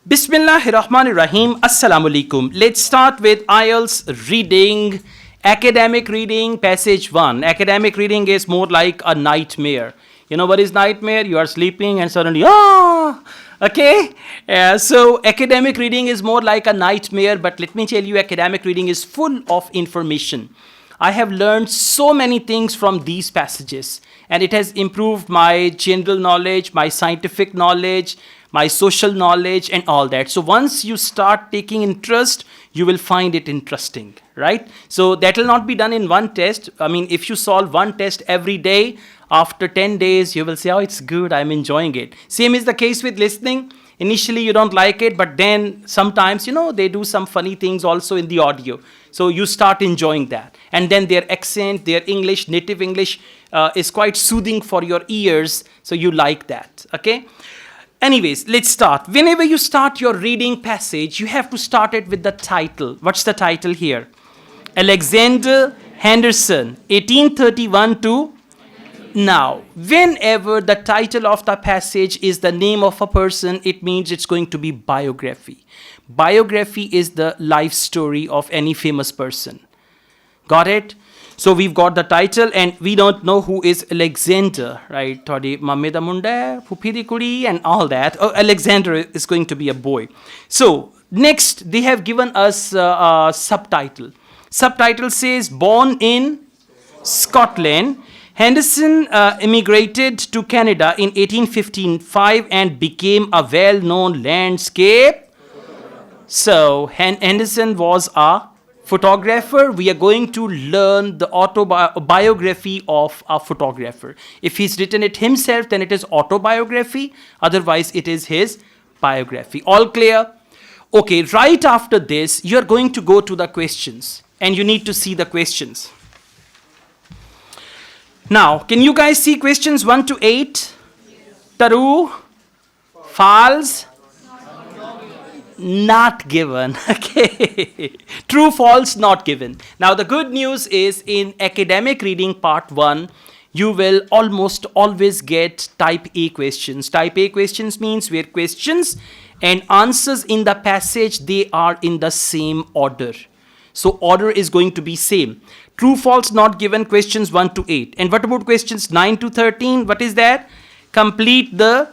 Bismillahirrahmanirrahim. Assalamu alaikum. Let's start with IELTS reading. Academic reading, passage 1. Academic reading is more like a nightmare. You know what is nightmare? You are sleeping and suddenly, okay? So academic reading is more like a nightmare, but let me tell you, academic reading is full of information. I have learned so many things from these passages, and it has improved my general knowledge, my scientific knowledge, my social knowledge, and all that. So once you start taking interest, you will find it interesting, right? So that will not be done in one test. I mean, if you solve one test every day, after 10 days, you will say, oh, it's good, I'm enjoying it. Same is the case with listening. Initially, you don't like it, but then sometimes, they do some funny things also in the audio. So you start enjoying that. And then their accent, their English, native English is quite soothing for your ears. So you like that, okay? Anyways, let's start. Whenever you start your reading passage, you have to start it with the title. What's the title here? Alexander Henderson, 1831 to now. Whenever the title of the passage is the name of a person, it means it's going to be biography. Biography is the life story of any famous person. Got it? So we've got the title and we don't know who is Alexander, right? Thodi Mameda Munda, Pupiri Kuri and all that. Oh, Alexander is going to be a boy. So next they have given us a subtitle. Subtitle says born in Scotland. Henderson immigrated to Canada in 1855 and became a well-known landscape. So Henderson was a photographer. We are going to learn the autobiography of a photographer. If he's written it himself, then it is autobiography. Otherwise, it is his biography. All clear? Okay, right after this, you're going to go to the questions. And you need to see the questions. Now, can you guys see questions 1 to 8? Taru? False? Not given. Okay. True, false, not given. Now the good news is in academic reading part 1, you will almost always get type A questions. Type A questions means where questions and answers in the passage, they are in the same order. So order is going to be same. True, false, not given, questions 1 to 8. And what about questions 9 to 13? What is that? Complete the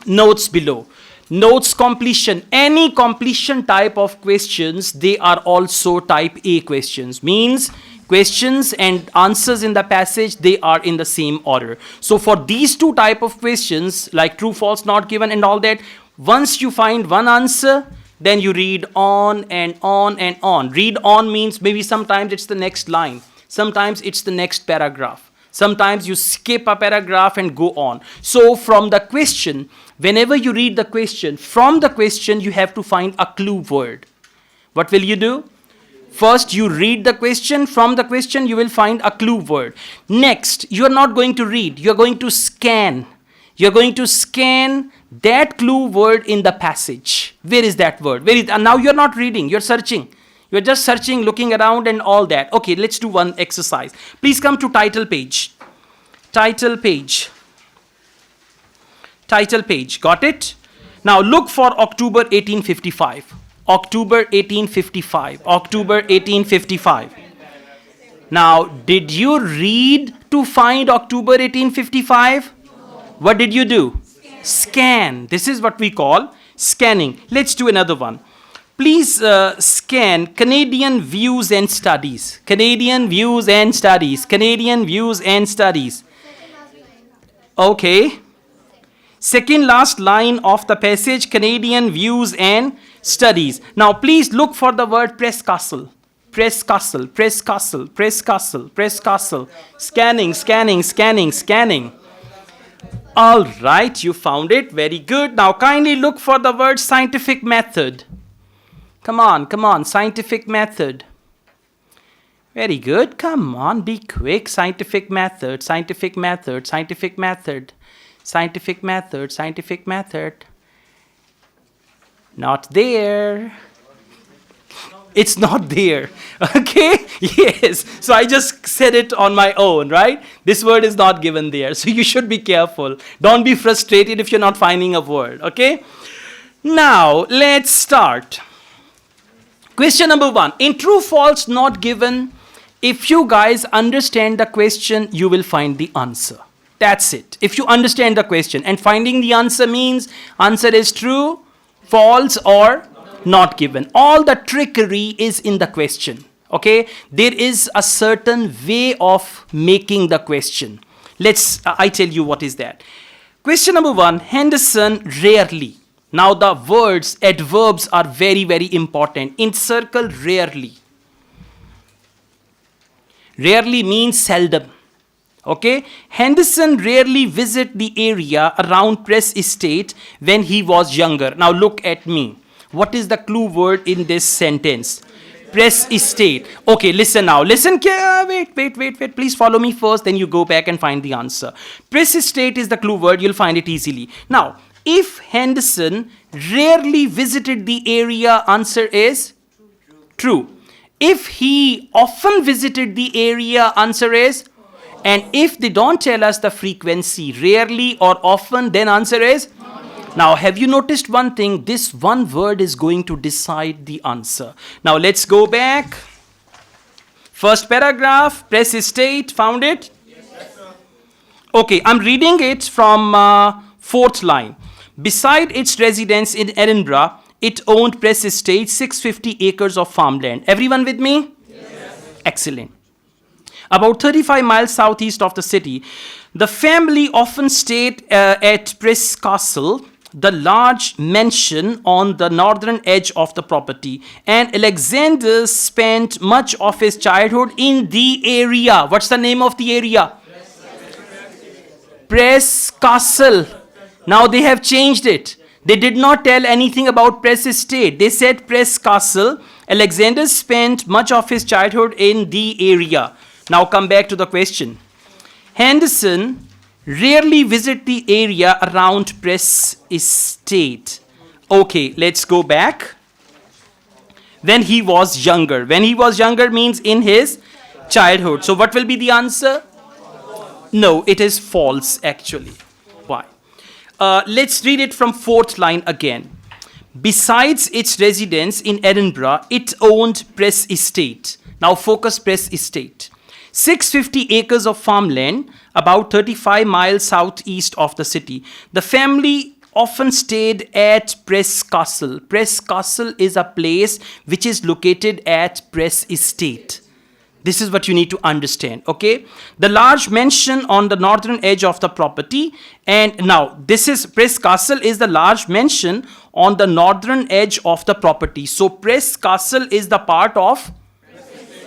notes below. Notes completion, any completion type of questions, they are also type A questions. Means questions and answers in the passage, they are in the same order. So for these two type of questions, like true, false, not given and all that, once you find one answer, then you read on and on and on. Read on means maybe sometimes it's the next line. Sometimes it's the next paragraph. Sometimes you skip a paragraph and go on. So from the question, whenever you read the question, from the question you have to find a clue word. What will you do? First you read the question, from the question you will find a clue word. Next, you are not going to read, you are going to scan. You are going to scan that clue word in the passage. Where is that word? Where is? And now you are not reading, you are searching. You're just searching, looking around and all that. Okay, let's do one exercise. Please come to title page. Title page. Title page. Got it? Now look for October 1855. October 1855. October 1855. Now, did you read to find October 1855? What did you do? Scan. This is what we call scanning. Let's do another one. Please scan Canadian views and studies. Canadian views and studies. Canadian views and studies. Okay. Second last line of the passage, Canadian views and studies. Now please look for the word press castle. Press castle, press castle, press castle, press castle. Scanning, scanning, scanning, scanning. All right, you found it. Very good. Now kindly look for the word scientific method. Come on, scientific method. Very good, come on, be quick. Scientific method, scientific method, scientific method, scientific method, scientific method. Not there. It's not there. Okay? Yes. So I just said it on my own, right? This word is not given there. So you should be careful. Don't be frustrated if you're not finding a word. Okay? Now, let's start. Question number 1. In true, false, not given, if you guys understand the question, you will find the answer. That's it. If you understand the question, and finding the answer means answer is true, false, or not given. All the trickery is in the question. Okay? There is a certain way of making the question. I tell you what is that. Question number 1. Henderson rarely. Now the words, adverbs are very, very important. Encircle rarely. Rarely means seldom. Okay? Henderson rarely visited the area around Press Estate when he was younger. Now look at me. What is the clue word in this sentence? Press Estate. Okay, listen now. Listen. Wait. Please follow me first. Then you go back and find the answer. Press Estate is the clue word. You'll find it easily. Now, if Henderson rarely visited the area, answer is true. If he often visited the area, answer is. And if they don't tell us the frequency, rarely or often, then answer is. Now, have you noticed one thing? This one word is going to decide the answer. Now, let's go back. First paragraph, Press Estate, found it? Yes, sir. Okay, I'm reading it from fourth line. Beside its residence in Edinburgh, it owned Press Estate, 650 acres of farmland. Everyone with me? Yes. Excellent. About 35 miles southeast of the city, the family often stayed at Press Castle, the large mansion on the northern edge of the property, and Alexander spent much of his childhood in the area. What's the name of the area? Press Castle. Now they have changed it. They did not tell anything about Press Estate. They said Press Castle. Alexander spent much of his childhood in the area. Now come back to the question. Henderson rarely visited the area around Press Estate. Okay, let's go back. When he was younger. When he was younger means in his childhood. So what will be the answer? No, it is false actually. Why? Let's read it from fourth line again. Besides its residence in Edinburgh, it owned Press Estate. Now focus Press Estate. 650 acres of farmland, about 35 miles southeast of the city. The family often stayed at Press Castle. Press Castle is a place which is located at Press Estate. This is what you need to understand, okay? The large mansion on the northern edge of the property. And now, this is Press Castle is the large mansion on the northern edge of the property. So, Press Castle is the part of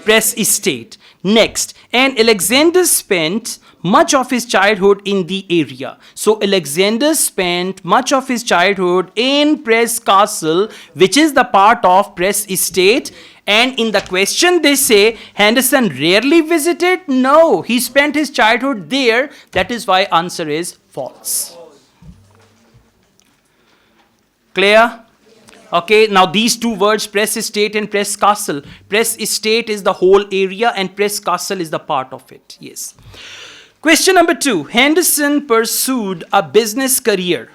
Press Estate. Next, and Alexander spent much of his childhood in the area. So, Alexander spent much of his childhood in Press Castle, which is the part of Press Estate. And in the question they say, Henderson rarely visited? No, he spent his childhood there. That is why answer is false. Clear? Okay, now these two words, Press Estate and Press Castle. Press Estate is the whole area and Press Castle is the part of it. Yes. Question number 2. Henderson pursued a business career.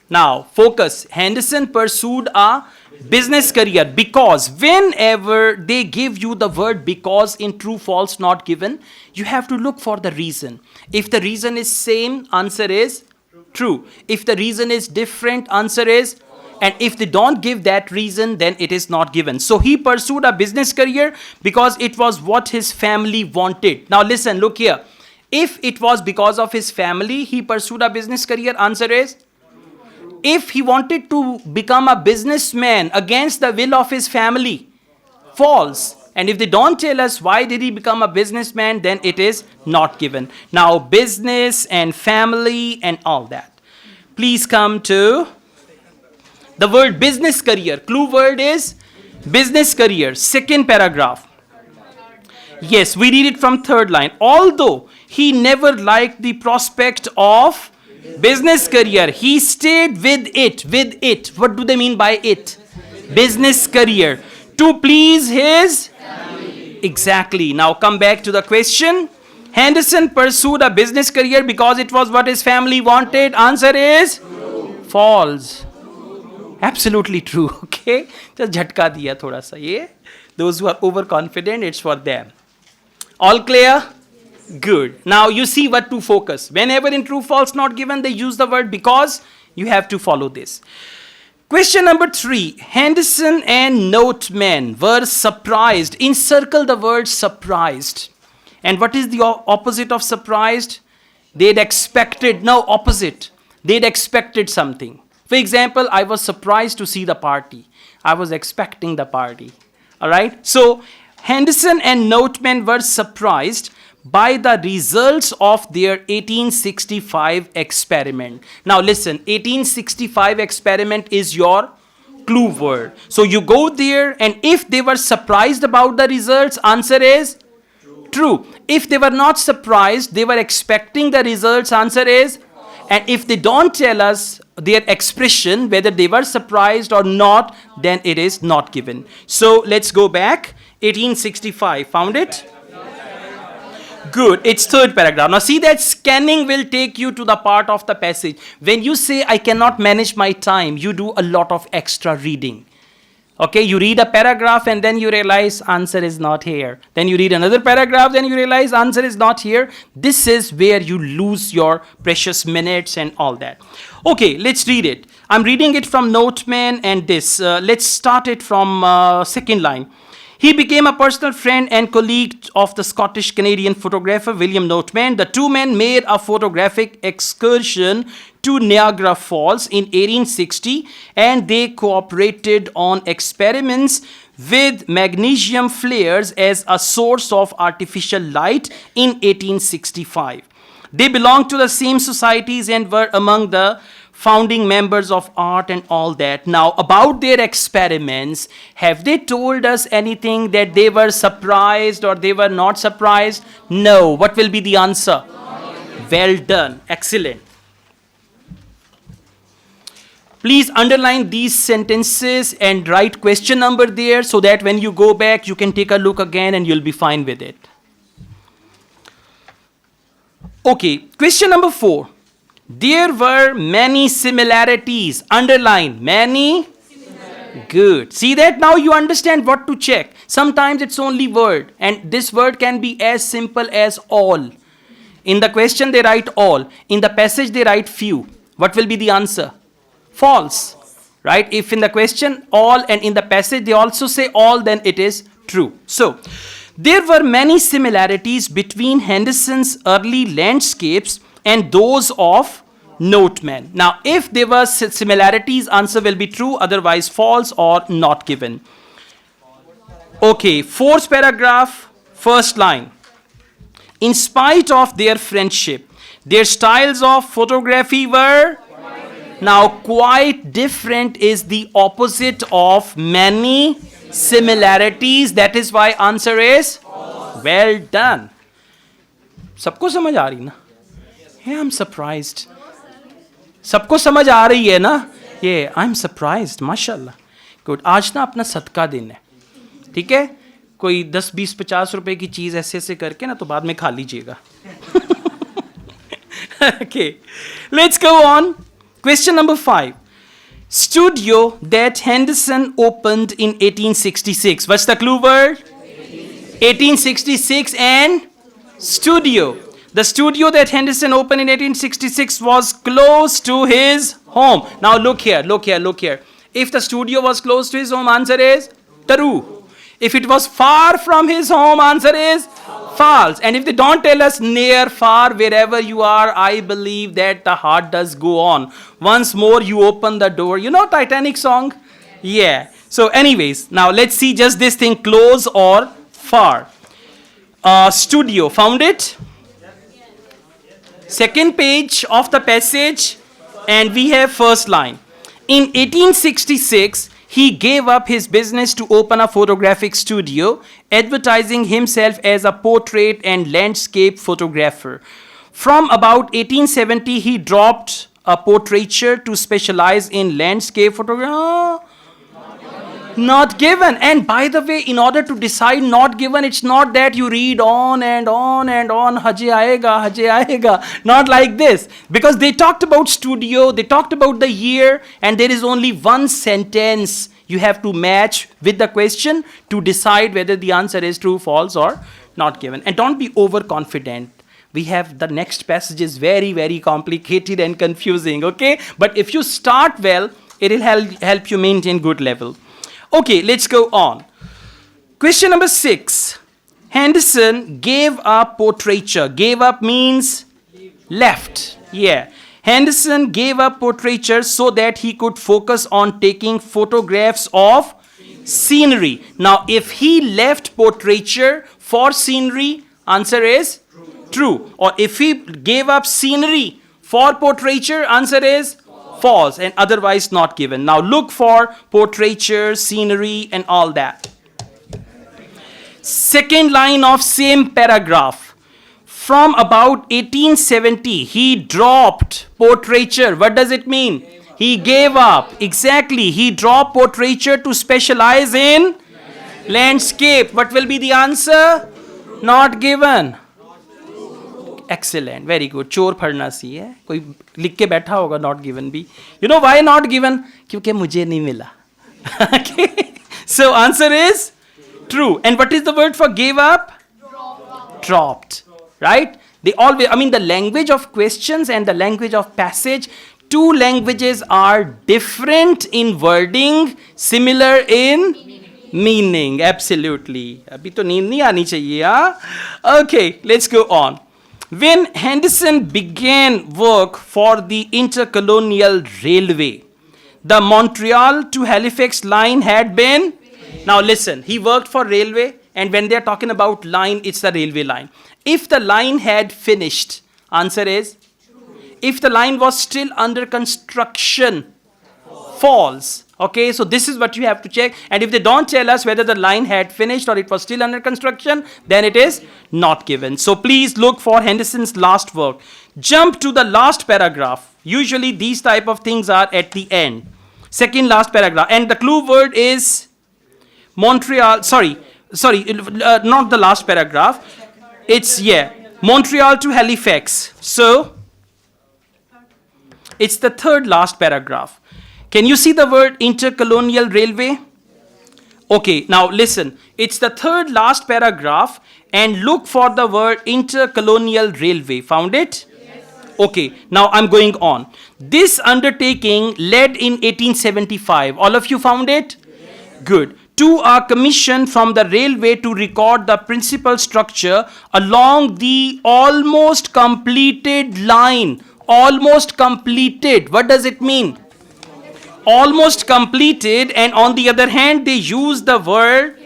Now, focus. Henderson pursued a business career because whenever they give you the word because in true, false, not given, you have to look for the reason. If the reason is same, answer is true. If the reason is different, answer is. And if they don't give that reason, then it is not given. So he pursued a business career because it was what his family wanted. Now listen, look here. If it was because of his family, he pursued a business career, answer is. If he wanted to become a businessman against the will of his family, false. And if they don't tell us why did he become a businessman, then it is not given. Now business and family and all that. Please come to the word business career. Clue word is business career. Second paragraph. Yes, we read it from third line. Although he never liked the prospect of business career, he stayed with it. With it. What do they mean by it? Business career. To please his family. Exactly. Now come back to the question. Henderson pursued a business career because it was what his family wanted. Answer is false. Absolutely true. Okay, just झटका दिया थोड़ा सा ये. Those who are overconfident, it's for them. All clear? Good. Now you see what to focus. Whenever in true false not given, they use the word because. You have to follow this. Question number 3. Henderson and Noteman were surprised. Encircle the word surprised. And what is the opposite of surprised? They'd expected, no, opposite. They'd expected something. For example, I was surprised to see the party. I was expecting the party. All right? So, Henderson and Noteman were surprised by the results of their 1865 experiment. Now listen, 1865 experiment is your clue word. So you go there, and if they were surprised about the results, answer is true. If they were not surprised, they were expecting the results, answer is. And if they don't tell us their expression, whether they were surprised or not, then it is not given. So let's go back. 1865, found it? Good, it's third paragraph. Now see that scanning will take you to the part of the passage. When you say, I cannot manage my time, you do a lot of extra reading. Okay, you read a paragraph and then you realize answer is not here. Then you read another paragraph, then you realize answer is not here. This is where you lose your precious minutes and all that. Okay, let's read it. I'm reading it from Noteman and this. Let's start it from second line. He became a personal friend and colleague of the Scottish-Canadian photographer William Noteman. The two men made a photographic excursion to Niagara Falls in 1860, and they cooperated on experiments with magnesium flares as a source of artificial light in 1865. They belonged to the same societies and were among the founding members of art and all that. Now, about their experiments, have they told us anything that they were surprised or they were not surprised? No. What will be the answer? Well done. Excellent. Please underline these sentences and write question number there so that when you go back, you can take a look again and you'll be fine with it. Okay, question number 4. There were many similarities. Underline many. Good. See that? Now you understand what to check. Sometimes it's only word, and this word can be as simple as all. In the question they write all. In the passage they write few. What will be the answer? False. Right? If in the question all and in the passage they also say all, then it is true. So, there were many similarities between Henderson's early landscapes and those of Noteman. Now, if there were similarities, answer will be true, otherwise false or not given. Okay, fourth paragraph, first line. In spite of their friendship, their styles of photography were now quite different is the opposite of many similarities. That is why answer is well done. सबको समझ आ रही ना? Yeah, I'm surprised. सबको समझ आ रही है ना? Yeah, I'm surprised. माशाल्लाह. Good. आज ना अपना सदका दिन है. ठीक है? कोई 10, 20, 50 रुपए की चीज ऐसे ऐसे करके ना तो बाद में खा लीजिएगा. Okay. Let's go on. Question number 5. Studio that Henderson opened in 1866. What's the clue word? 1866 and studio. The studio that Henderson opened in 1866 was close to his home. Now look here, look here, look here. If the studio was close to his home, answer is true. If it was far from his home, answer is false. And if they don't tell us near, far, wherever you are, I believe that the heart does go on. Once more you open the door. You know Titanic song? Yeah. So anyways, now let's see just this thing, close or far. Studio, found it? Second page of the passage, and we have first line. In 1866, he gave up his business to open a photographic studio, advertising himself as a portrait and landscape photographer. From about 1870, he dropped a portraiture to specialize in landscape photography. Not given. And by the way, in order to decide not given, it's not that you read on and on and on, haje aayega, not like this. Because they talked about studio, they talked about the year, and there is only one sentence you have to match with the question to decide whether the answer is true, false, or not given. And don't be overconfident. We have the next passage is very, very complicated and confusing, okay? But if you start well, it will help you maintain good level. Okay, let's go on. Question number 6. Henderson gave up portraiture. Gave up means left. Yeah. Henderson gave up portraiture so that he could focus on taking photographs of scenery. Now, if he left portraiture for scenery, answer is true. Or if he gave up scenery for portraiture, answer is false, and otherwise not given. Now look for portraiture, scenery, and all that. Second line of same paragraph. From about 1870, he dropped portraiture. What does it mean? He gave up. Exactly. He dropped portraiture to specialize in landscape. What will be the answer? Not given. Excellent, very good. चोर पढ़ना सी है कोई लिख के बैठा होगा not given भी. You know why not given? क्योंकि मुझे नहीं मिला. Okay. So answer is true. And what is the word for gave up? Dropped. Right? They always, I mean, the language of questions and the language of passage, two languages are different in wording, similar in meaning. Absolutely. अभी तो नींद नहीं आनी चाहिए, हाँ? Okay, let's go on. When Henderson began work for the intercolonial railway, the Montreal to Halifax line had been, now listen, he worked for railway, and when they are talking about line, it's the railway line. If the line had finished, answer is, if the line was still under construction, false. Okay, so this is what you have to check. And if they don't tell us whether the line had finished or it was still under construction, then it is not given. So please look for Henderson's last work. Jump to the last paragraph. Usually these type of things are at the end. Second last paragraph. And the clue word is Montreal. Not the last paragraph. It's, Montreal to Halifax. So it's the third last paragraph. Can you see the word intercolonial railway? Okay, now listen. It's the third last paragraph and look for the word intercolonial railway. Found it? Yes. Okay, now I'm going on. This undertaking led in 1875. All of you found it? Yes. Good. To a commission from the railway to record the principal structure along the almost completed line. Almost completed. What does it mean? Almost completed, and on the other hand they use the word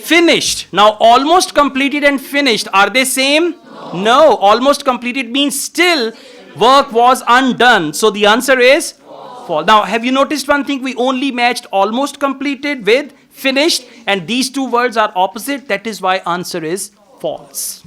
finished. Now almost completed and finished, are they same? No. Almost completed means still work was undone. So the answer is false. Now have you noticed one thing? We only matched almost completed with finished, and these two words are opposite. That is why answer is false.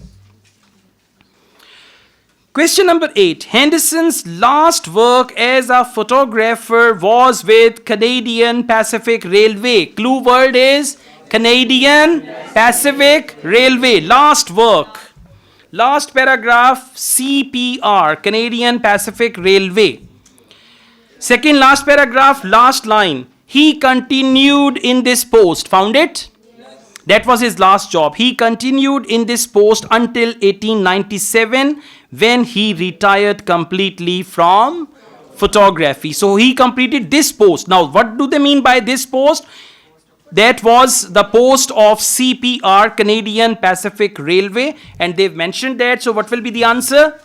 Question number 8. Henderson's last work as a photographer was with Canadian Pacific Railway. Clue word is Canadian Pacific Railway. Last work. Last paragraph, CPR, Canadian Pacific Railway. Second last paragraph, last line. He continued in this post. Found it? That was his last job. He continued in this post until 1897 when he retired completely from photography. So he completed this post. Now, what do they mean by this post? That was the post of CPR, Canadian Pacific Railway, and they've mentioned that. So what will be the answer?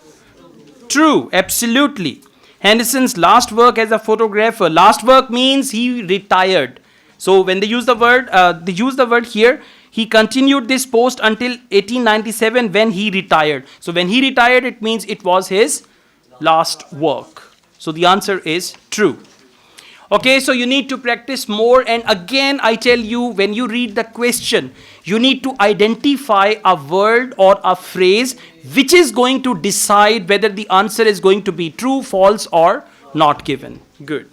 True, absolutely. Henderson's last work as a photographer. Last work means he retired. So when they use the word here, he continued this post until 1897 when he retired. So when he retired, it means it was his last work. So the answer is true. Okay, so you need to practice more. And again, I tell you, when you read the question, you need to identify a word or a phrase which is going to decide whether the answer is going to be true, false, or not given. Good.